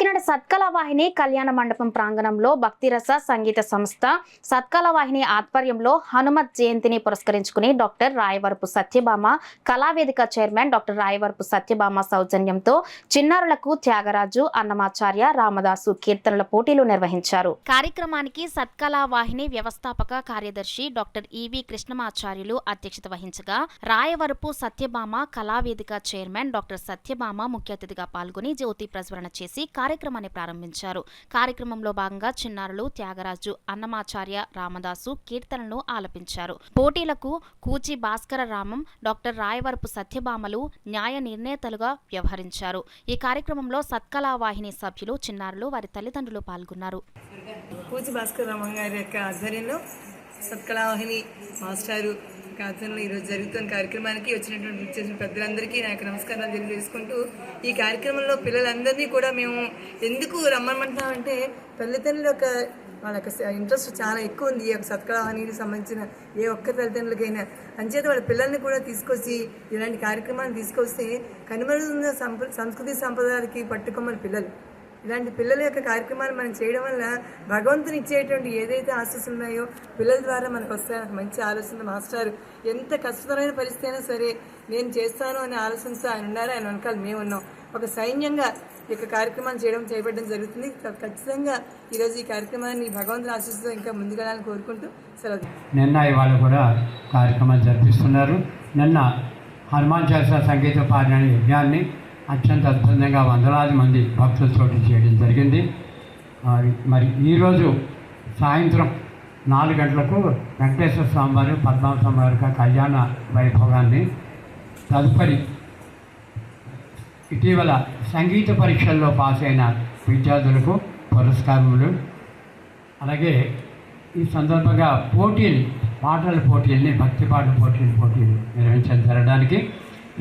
కాకినాడ సత్కళ వాహిని కళ్యాణ మండపం ప్రాంగణంలో భక్తిరస సంగీత సంస్థ సత్కళ వాహిని ఆధ్వర్యంలో హనుమత్ జయంతిని పురస్కరించుకుని doctor Rayavarapu Satyabhama Kalavedika chairman doctor Rayavarapu Satyabhama సౌజన్యంతో చిన్నారులకు త్యాగరాజు అన్నమాచార్య రామదాసు కీర్తనల పోటీలు నిర్వహించారు. కార్యక్రమానికి సత్కళ వాహిని వ్యవస్థాపక కార్యదర్శి డాక్టర్ ఈవి కృష్ణమాచార్యులు అధ్యక్షత వహించగా రాయవరపు సత్యభామ కళావేదిక చైర్మన్ డాక్టర్ సత్యభామ ముఖ్య అతిథిగా పాల్గొని జ్యోతి ప్రజ్వలన చేసి కార్యక్రమాన్ని ప్రారంభించారు. కార్యక్రమంలో భాగంగా చిన్నారులు త్యాగరాజు అన్నమాచార్య రామదాసు కీర్తనలను ఆలపించారు. పోటీలకు కూచి భాస్కర రామం డాక్టర్ రాయవరపు సత్యభామలు న్యాయ నిర్ణేతలుగా వ్యవహరించారు. ఈ కార్యక్రమంలో సత్కళ వాహిని సభ్యులు చిన్నారులు వారి తల్లిదండ్రులు పాల్గొన్నారు. కూచి భాస్కర రామం గారి యొక్క ఆధ్వర్యంలో సత్కళ వాహిని మాస్టారు ఆధ్వర్యంలో ఈరోజు జరుగుతున్న కార్యక్రమానికి వచ్చినటువంటి పెద్దలందరికీ నా యొక్క నమస్కారాలు తెలియజేసుకుంటూ, ఈ కార్యక్రమంలో పిల్లలందరినీ కూడా మేము ఎందుకు రమ్మమంటామంటే తల్లిదండ్రుల యొక్క వాళ్ళ యొక్క ఇంట్రెస్ట్ చాలా ఎక్కువ ఉంది. ఈ యొక్క సత్కళ వాహినికి సంబంధించిన ఏ ఒక్క తల్లిదండ్రులకైనా. అంచేత వాళ్ళ పిల్లల్ని కూడా తీసుకొచ్చి ఇలాంటి కార్యక్రమాన్ని తీసుకొస్తే కనుమరుగైన సంస్కృతి సంప్రదాయాలకి పట్టుకోమని పిల్లలు ఇలాంటి పిల్లల యొక్క కార్యక్రమాలు మనం చేయడం వల్ల భగవంతుని ఇచ్చేటువంటి ఏదైతే ఆశీస్సులు ఉన్నాయో పిల్లల ద్వారా మనకు వస్తాయో మంచి ఆలోచన. మాస్టర్ ఎంత కష్టతరమైన పరిస్థితి అయినా సరే నేను చేస్తాను అనే ఆలోచనతో ఆయన ఉన్నారు. ఆయన వెనకాల మేము ఉన్నాం. ఒక సైన్యంగా ఈ యొక్క కార్యక్రమాన్ని చేయబడడం జరుగుతుంది. ఖచ్చితంగా ఈరోజు ఈ కార్యక్రమాన్ని భగవంతుని ఆశీస్సుతో ఇంకా ముందుకెళ్ళాలని కోరుకుంటూ సెలవు. నిన్న ఇవాళ కూడా కార్యక్రమాలు జరిపిస్తున్నారు. నిన్న హనుమాన్ చాలీసా సంగీత పారాయణ యజ్ఞాన్ని అత్యంత అద్భుతంగా వందలాది మంది భక్తులతో చేయడం జరిగింది. మరి ఈరోజు సాయంత్రం 4 గంటలకు వెంకటేశ్వర స్వామి వారు పద్మావతి వారి కళ్యాణ వైభవాన్ని తదుపరి ఇటీవల సంగీత పరీక్షల్లో పాస్ అయిన విద్యార్థులకు పురస్కారములు, అలాగే ఈ సందర్భంగా పోటీలు పాటల పోటీల్ని భక్తి పాటల పోటీలు నిర్వహించడం జరగడానికి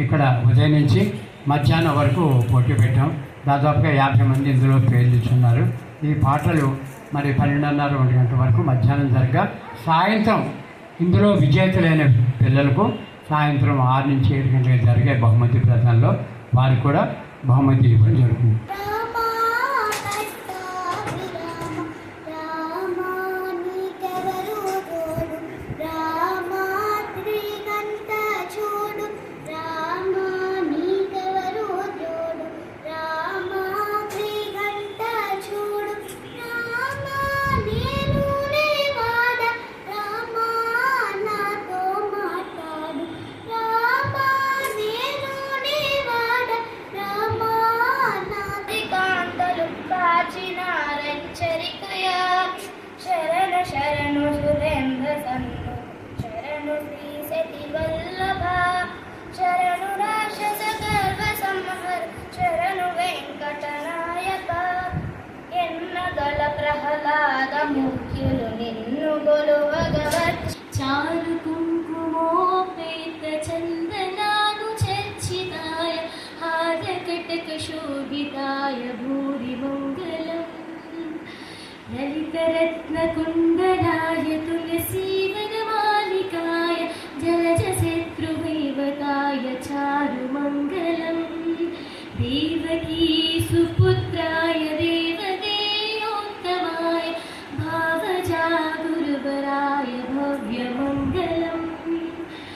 ఇక్కడ ఉదయం నుంచి మధ్యాహ్నం వరకు పోటీ పెట్టాం. దాదాపుగా 50 మంది ఇందులో పేర్లు ఇచ్చున్నారు. ఈ పాటలు మరి 12:30, 1 గంట వరకు మధ్యాహ్నం జరగా సాయంత్రం ఇందులో విజేతలైన పిల్లలకు సాయంత్రం 6 నుంచి 7 గంటలకు జరిగే బహుమతి ప్రదానంలో వారికి కూడా బహుమతి ఇవ్వడం జరుగుతుంది. శరణు సురేంద్ర సన్ను శరణు శ్రీ సతి వల్లభ శరణు రాక్షస గర్వ సంహర్ శరణు వెంకటనాయక ఎన్నగల ప్రహ్లాద ముఖ్యులు నిన్ను గొలువగవర్ చారు కుంకుమోపేత చందనాను చర్చితాయ హారకటక శోభితాయ భూరి మంగళం లలితరత్నకుండలాయ తులసీవనమాలికాయ జలజశత్రువైవతాయ చారుమంగళం దేవకీ